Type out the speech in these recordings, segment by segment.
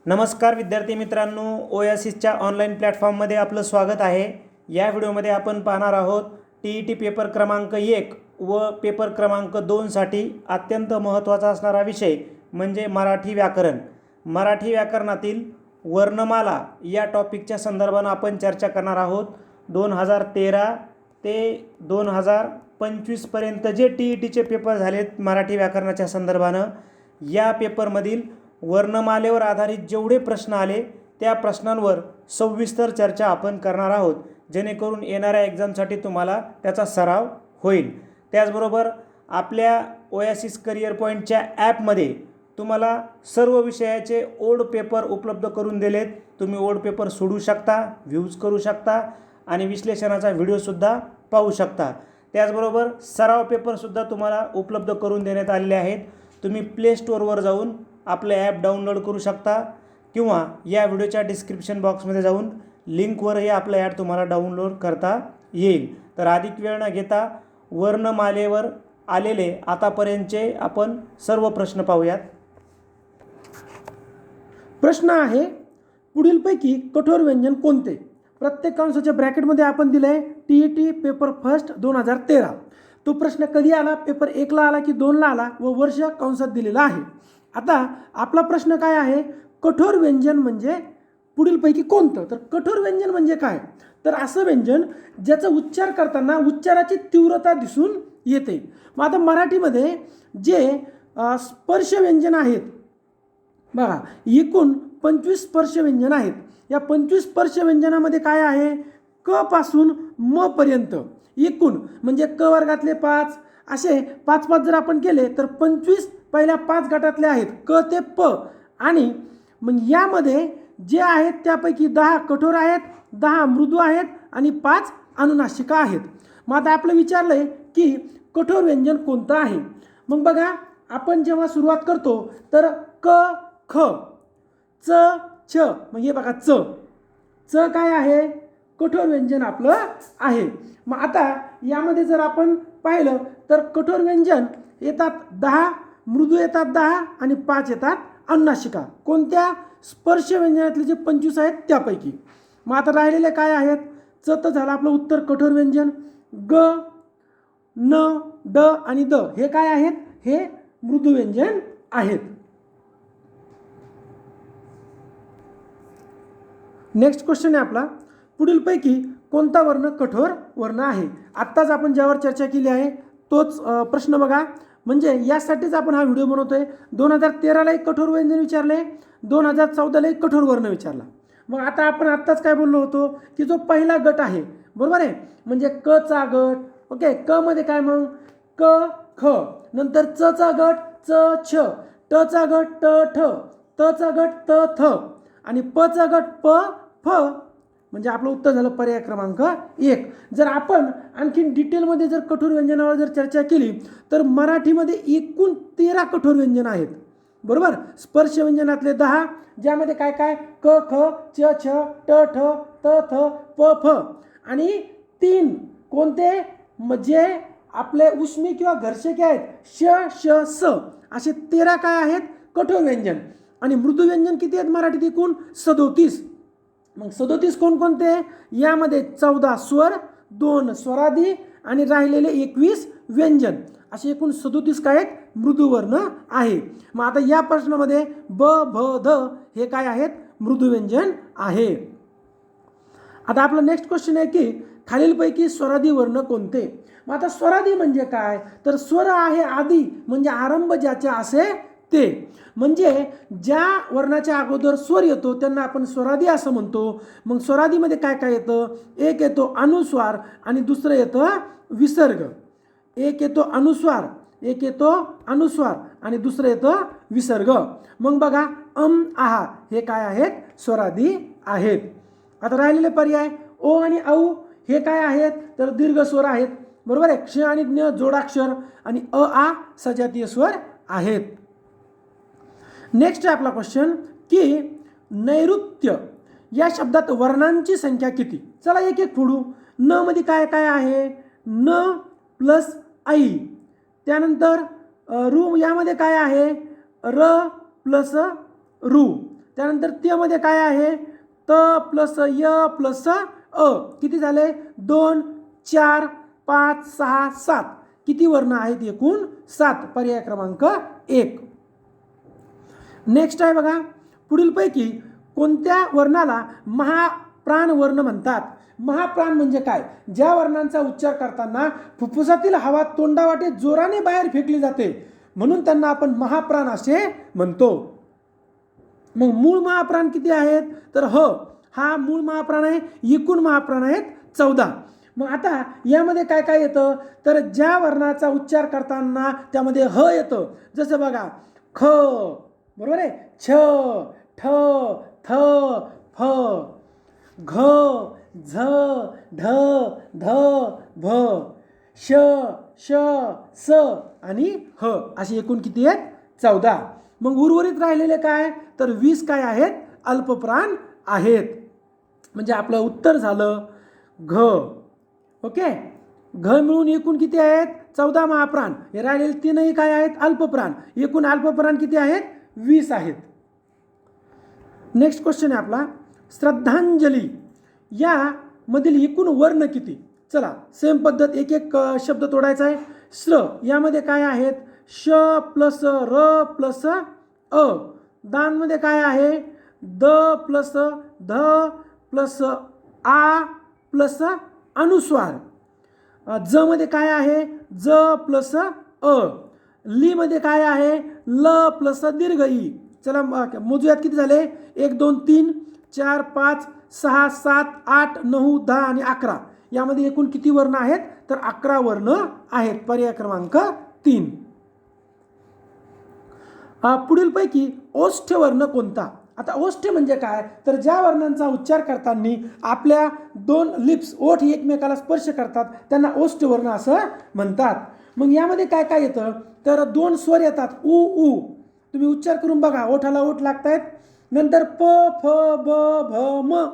नमस्कार विद्यार्थी मित्रांनो, ओएसिसच्या ऑनलाईन प्लॅटफॉर्ममध्ये आपलं स्वागत आहे। या व्हिडिओमध्ये आपण पाहणार आहोत टी पेपर क्रमांक 1 व पेपर क्रमांक 2 साठी अत्यंत महत्त्वाचा असणारा विषय म्हणजे मराठी व्याकरण। मराठी व्याकरणातील वर्णमाला या टॉपिकच्या संदर्भाने आपण चर्चा करणार आहोत। 2013 ते 2025 पर्यंत जे टीईटीचे पेपर झालेत मराठी व्याकरणाच्या संदर्भाने, या पेपरमधील वर्णमालेवर आधारित जेवढे प्रश्न आले त्या प्रश्नांवर सविस्तर चर्चा आपण करणार आहोत, जेणेकरून येणाऱ्या एक्झामसाठी तुम्हाला त्याचा सराव होईल। त्याचबरोबर आपल्या ओएसिस करियर पॉईंटच्या ॲपमध्ये तुम्हाला सर्व विषयाचे ओल्ड पेपर उपलब्ध करून दिलेत। तुम्ही ओल्ड पेपर सोडवू शकता, व्ह्यूज करू शकता आणि विश्लेषणाचा व्हिडिओसुद्धा पाहू शकता। त्याचबरोबर सराव पेपरसुद्धा तुम्हाला उपलब्ध करून देण्यात आलेले आहेत। तुम्ही प्ले स्टोअरवर जाऊन आपले ॲप डाउनलोड करू शकता किंवा या व्हिडिओच्या डिस्क्रिप्शन बॉक्समध्ये जाऊन लिंकवरही आपलं ॲप तुम्हाला डाउनलोड करता येईल। तर अधिक वेळ न घेता वर्णमालेवर आलेले आतापर्यंतचे आपण सर्व प्रश्न पाहूयात। प्रश्न आहे, पुढीलपैकी कठोर व्यंजन कोणते? प्रत्येक कंसाच्या ब्रॅकेटमध्ये आपण दिले टीईटी पेपर फर्स्ट 2013। तो प्रश्न कधी आला? पेपर 1 ला आला की 2 ला आला व वर्ष कंसात दिलेला आहे। आता आपला प्रश्न काय आहे? कठोर व्यंजन म्हणजे पुढीलपैकी कोणतं? तर कठोर व्यंजन म्हणजे काय? तर असं व्यंजन ज्याचा उच्चार करताना उच्चाराची तीव्रता दिसून येते। मग आता मराठीमध्ये जे स्पर्श व्यंजन आहेत बघा, एकूण 25 स्पर्श व्यंजन आहेत। या 25 स्पर्श व्यंजनामध्ये काय आहे? क पासून म पर्यंत एकूण म्हणजे क वर्गातले 5 असे 5 जर आपण केले तर 25 पहिल्या 5 गटातले आहेत, क ते प। आणि मग यामध्ये जे आहेत त्यापैकी 10 कठोर आहेत, 10 मृदू आहेत आणि 5 अनुनासिका आहेत। मग आता आपलं विचारलंय की कठोर व्यंजन कोणतं आहे? मग बघा, आपण जेव्हा सुरुवात करतो तर क ख च छ, म्हणजे बघा च काय आहे? कठोर व्यंजन आपलं आहे। मग आता यामध्ये जर आपण पाहिलं तर कठोर व्यंजन येतात 10, मृदू येतात 10 आणि 5 येतात अनुनासिका। कोणत्या? स्पर्श व्यंजनातले जे 25 आहेत त्यापैकी। मग आता राहिलेले काय आहेत? च तर झालं आपलं उत्तर कठोर व्यंजन। ग, न, ड आणि द हे काय आहेत? हे मृदू व्यंजन आहेत। नेक्स्ट क्वेश्चन आहे आपला, पुढीलपैकी कोणता वर्ण कठोर वर्ण आहे? आत्ताच आपण ज्यावर चर्चा केली आहे तोच प्रश्न बघा। म्हणजे यासाठीच आपण हा व्हिडिओ बनवतोय। 2013ला एक कठोर व्यंजन विचारले, 2014ला एक कठोर वर्ण विचारला। मग आता आपण आत्ताच काय बोललो होतो की जो पहिला गट आहे, बरोबर आहे, म्हणजे क चा गट, ओके, क मध्ये काय मग? क ख, नंतर च चा गट च छ, ट चा गट ट ठ, त चा गट त थ आणि प चा गट प फ, म्हणजे आपलं उत्तर झालं पर्याय क्रमांक 1। जर आपण आणखीन डिटेलमध्ये जर कठोर व्यंजनावर जर चर्चा केली तर मराठीमध्ये एकूण 13 कठोर व्यंजन आहेत, बरोबर। स्पर्श व्यंजनातले 10, ज्यामध्ये काय काय? क ख च छ ट ठ त थ प फ आणि 3 कोणते? म्हणजे आपले उष्मी किंवा घर्षके आहेत, श श स, असे 13 काय आहेत? कठोर व्यंजन। आणि मृदू व्यंजन किती आहेत मराठीत? एकूण 37। मग 37 कोणकोणते? यामध्ये 14 स्वर, 2 स्वरादी आणि राहिलेले 21 व्यंजन, असे एकूण 37 काय आहेत? मृदू वर्ण आहे। मग आता या प्रश्नामध्ये ब भ ध हे काय आहेत? मृदू व्यंजन आहे। आता आपला नेक्स्ट क्वेश्चन आहे की खालीलपैकी स्वरादी वर्ण कोणते? मग आता स्वरादी म्हणजे काय? तर स्वर आहे आदी, म्हणजे आरंभ ज्याचे असे ते, म्हणजे ज्या वर्णाच्या अगोदर स्वर येतो त्यांना आपण स्वरादी असं म्हणतो। मग स्वरादीमध्ये काय काय येतं? एक येतो अनुस्वार आणि दुसरं येतं विसर्ग। एक येतो अनुस्वार, एक येतो अनुस्वार आणि दुसरं येतं विसर्ग। मग बघा, आहा हे काय आहेत? स्वरादी आहेत। आता राहिलेले पर्याय ओ आणि औ हे काय आहेत? तर दीर्घ स्वर आहेत, बरोबर आहे। क्ष आणि ज्ञ जोडाक्षर आणि अ आ सजातीय स्वर आहेत। नेक्स्ट आहे आपला क्वेश्चन की नैऋत्य या शब्दात वर्णांची संख्या किती? चला एक एक फोडू। न मध्ये काय काय आहे? न प्लस आई, त्यानंतर रू यामध्ये काय आहे? र प्लस रू, त्यानंतर त्यामध्ये काय आहे त प्लस य प्लस अ किती झाले 2 4 5 6 7 किती वर्ण आहेत एकूण 7 पर्याय क्रमांक 1. नेक्स्ट आहे बघा पुढीलपैकी कोणत्या वर्णाला महाप्राण वर्ण म्हणतात. महाप्राण म्हणजे काय ज्या वर्णांचा उच्चार करताना फुफ्फुसातील हवा तोंडावाटे जोराने बाहेर फेकली जाते म्हणून त्यांना आपण महाप्राण असे म्हणतो. मग मूळ महाप्राण किती आहेत तर ह हा मूळ महाप्राण आहे. एकूण महाप्राण आहेत 14. मग आता यामध्ये काय काय येतं तर ज्या वर्णाचा उच्चार करताना त्यामध्ये ह येतं जसं बघा ख बरोबर आहे छ ठ थ फ घ झ ढ ध भ श श स आणि ह असे एकूण किती आहेत 14. मग उर्वरित राहिलेले काय तर 20 काय आहेत अल्पप्राण आहेत. म्हणजे आपलं उत्तर झालं घ. ओके घ मिळून एकूण किती आहेत 14 महाप्राण. हे राहिलेले तीनही काय आहेत अल्पप्राण. एकूण अल्पप्राण किती आहेत 20 आहेत. नेक्स्ट क्वेश्चन आहे आपला श्रद्धांजली या मधील एकूण वर्ण किती. चला सेम पद्धत एक एक शब्द तोडायचा आहे. श्र यामध्ये काय आहेत श प्लस र प्लस अ. दानमध्ये काय आहे द प्लस ध प्लस आ प्लस अनुस्वार. ज मध्ये काय आहे ज प्लस अ. ली मध्ये काय आहे ल प्लस दीर्घ ई. चला मोजूयात किती झाले 1 2 3 4 5 6 7 8 9 10 आणि 11. यामध्ये एकूण किती वर्ण आहेत तर 11 वर्ण आहेत. पर्याय क्रमांक 3. पुढीलपैकी ओष्ठ वर्ण कोणता. आता ओष्ठ म्हणजे काय तर ज्या वर्णांचा उच्चार करताना आपल्या 2 लिप्स ओठ एकमेकाला स्पर्श करतात त्यांना ओष्ठ वर्ण असं म्हणतात. मग यामध्ये काय काय येतं तर 2 स्वर येतात उ उ. तुम्ही उच्चार करून बघा ओठाला ओठ लागतायत. नंतर प फ ब भ म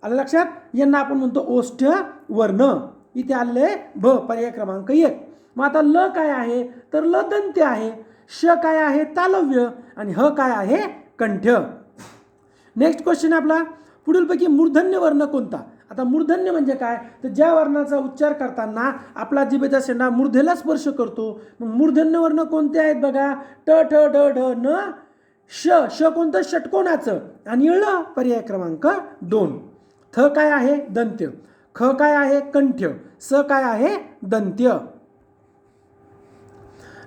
आलं लक्षात. यांना आपण म्हणतो ओष्ठ वर्ण. इथे आलेले भ पर्याय क्रमांक 1. मग आता ल काय आहे तर ल दंत्य आहे. श काय आहे तालव्य आणि ह काय आहे कंठ. नेक्स्ट क्वेश्चन आपला पुढीलपैकी मूर्धन्य वर्ण कोणता. आता मूर्धन्य म्हणजे काय तर ज्या वर्णाचा उच्चार करताना आपला जिभेचा शेंडा मूर्धेला स्पर्श करतो. मग मूर्धन्य वर्ण कोणते आहेत बघा ट ठ ड ढ न श. श कोणतं षटकोनाचं आणि ळ पर्याय क्रमांक 2. थ काय आहे दंत्य. ख काय आहे कंठ. स काय आहे दंत्य.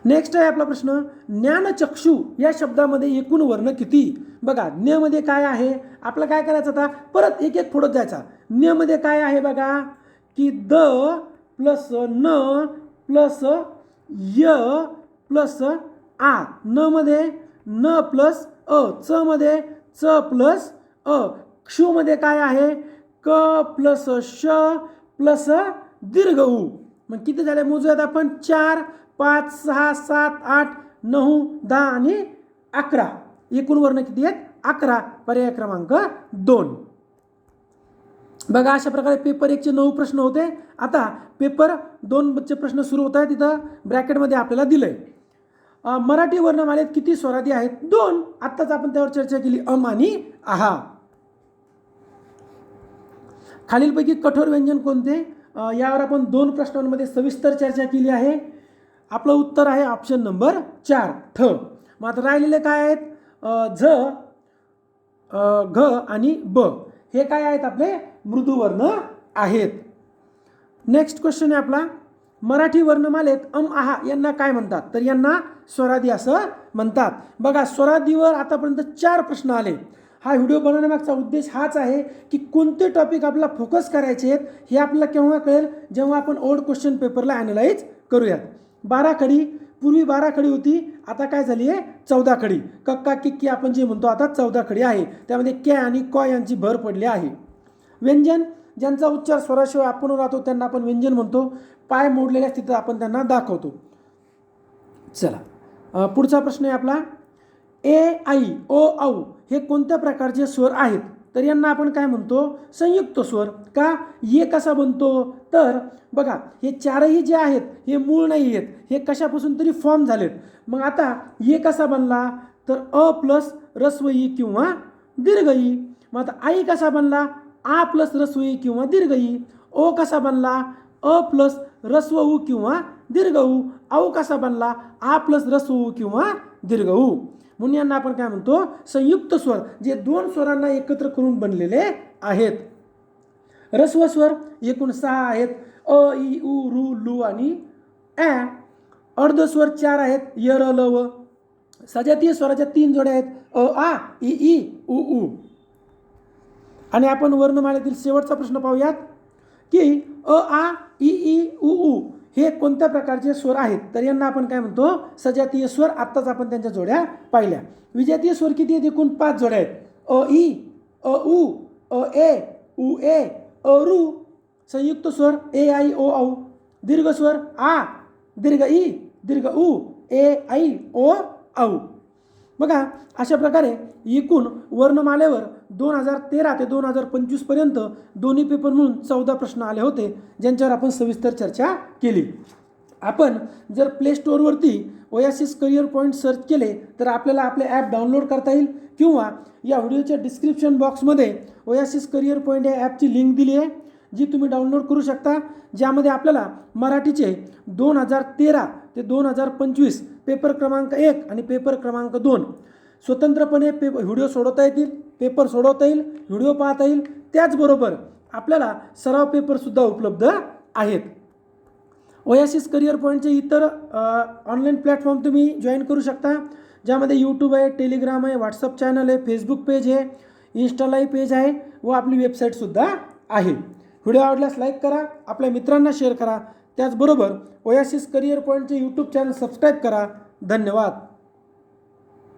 नेक्स्ट आहे आपला प्रश्न ज्ञानचक्षु या शब्दामध्ये एकूण वर्ण किती. बघा ज्ञ मध्ये काय आहे आपलं काय करायचं आता परत एक एक फोडत जायचा. ज्ञ मध्ये काय आहे बघा की द प्लस न प्लस य प्लस आ. न मध्ये न प्लस अ. च मध्ये च प्लस अ. क्षु मध्ये काय आहे क प्लस श प्लस दीर्घ उ. मग किती झाले मोजूयात आपण 4 5 6 7 8 9 10 आणि 11. एकूण वर्ण किती आहेत 11. पर्याय क्रमांक 2. बघा अशा प्रकारे पेपर 1 चे 9 प्रश्न होते. आता पेपर 2 चे प्रश्न सुरू होत आहेत. तिथं ब्रॅकेटमध्ये आपल्याला दिलंय मराठी वर्णमालेत किती स्वरादी आहेत 2. आत्ताच आपण त्यावर चर्चा केली अम आणि आहा. खालीलपैकी कठोर व्यंजन कोणते यावर आपण 2 प्रश्नांमध्ये सविस्तर चर्चा केली आहे. आपलं उत्तर आहे ऑप्शन नंबर 4 ठ. मग आता राहिलेले काय आहेत झ घ आणि ब. हे काय आहेत आपले मृदुवर्ण आहेत. नेक्स्ट क्वेश्चन आहे आपला मराठी वर्णमालेत अम आहा यांना काय म्हणतात तर यांना स्वरादी असं म्हणतात. बघा स्वरादीवर आतापर्यंत 4 प्रश्न आले. हा व्हिडिओ बनवण्यामागचा उद्देश हाच आहे की कोणते टॉपिक आपल्याला फोकस करायचे आहेत हे आपल्याला केव्हा कळेल जेव्हा आपण ओल्ड क्वेश्चन पेपरला ॲनालाइज करूयात. 12 खडी पूर्वी 12 खडी होती आता काय झाली आहे 14 खडी. कक्का किक्की आपण जे म्हणतो आता 14 खडी आहे. त्यामध्ये क आणि क यांची भर पडली आहे. व्यंजन ज्यांचा उच्चार स्वराशिवाय आपण राहतो त्यांना आपण व्यंजन म्हणतो. पाय मोडलेल्या स्थितीत आपण त्यांना दाखवतो. चला पुढचा प्रश्न आहे आपला ए आई ओ औ हे कोणत्या प्रकारचे स्वर आहेत तर यांना आपण काय म्हणतो संयुक्त स्वर. का ये कसा बनतो तर बघा हे 4ही जे आहेत हे मूळ नाही आहेत. हे कशापासून तरी फॉर्म झालेत. मग आता ये कसा बनला तर अ प्लस रस्व ई किंवा दीर्घ ई. मग आता आई कसा बनला? आ प्लस ऱ्हस्व ई किंवा दीर्घ ई. ओ कसा बनला? अ प्लस ऱ्हस्व उ किंवा दीर्घ उ. औ कसा बनला? आ प्लस ऱ्हस्व उ किंवा दीर्घ उ. म्हणून यांना आपण काय म्हणतो? संयुक्त स्वर, जे दोन स्वरांना एकत्र करून बनलेले आहेत. ऱ्हस्व स्वर एकूण 6 आहेत. अ इ उ रू लू आणि ॲ. अर्धस्वर 4 आहेत. य र ल व. सजातीय स्वराच्या 3 जोड्या आहेत. अ आ इ ई उ ऊ. आणि आपण वर्णमालेतील शेवटचा प्रश्न पाहूयात की अ आ इ ई उ ऊ हे कोणत्या प्रकारचे स्वर आहेत? तर यांना आपण काय म्हणतो? सजातीय स्वर. आत्ताच आपण त्यांच्या जोड्या पाहिल्या. विजातीय स्वर किती आहेत? एकूण 5 जोड्या आहेत. अ ई, अ उ, अ ए, उ ए, अ रू. संयुक्त स्वर ए आई ओ औ. दीर्घ स्वर आ, दीर्घ ई, दीर्घ उ, ए आई ओ औ. बघा, अशा प्रकारे एकूण वर्णमालेवर 2013 ते 2025 पर्यंत दोन्ही पेपर म्हणून 14 प्रश्न आले होते, ज्यांच्यावर आपण सविस्तर चर्चा केली. आपण जर प्ले स्टोअरवरती ओयासिस करिअर पॉईंट सर्च केले तर आपल्याला आपले ॲप डाउनलोड करता येईल, किंवा या व्हिडिओच्या डिस्क्रिप्शन बॉक्समध्ये ओयासिस करिअर पॉईंट या ॲपची लिंक दिली आहे, जी तुम्ही डाउनलोड करू शकता, ज्यामध्ये आपल्याला मराठीचे 2013 ते 2025 पेपर क्रमांक 1 आणि पेपर क्रमांक 2 स्वतंत्रपणे व्हिडिओ सोडवता येतील, पेपर सोडवता येईल, व्हिडिओ पाहता येईल. त्याचबरोबर आपल्याला सराव पेपरसुद्धा उपलब्ध आहेत. ओयासिस करिअर पॉईंटचे इतर ऑनलाईन प्लॅटफॉर्म तुम्ही जॉईन करू शकता, ज्यामध्ये यूट्यूब आहे, टेलिग्राम आहे, व्हॉट्सअप चॅनल आहे, फेसबुक पेज आहे, इन्स्टा लाईव्ह पेज आहे व आपली वेबसाईटसुद्धा आहे. व्हिडिओ आवडल्यास लाईक करा, आपल्या मित्रांना शेअर करा. त्याचबरोबर ओयासिस करिअर पॉईंटचे यूट्यूब चॅनल सबस्क्राईब करा. धन्यवाद.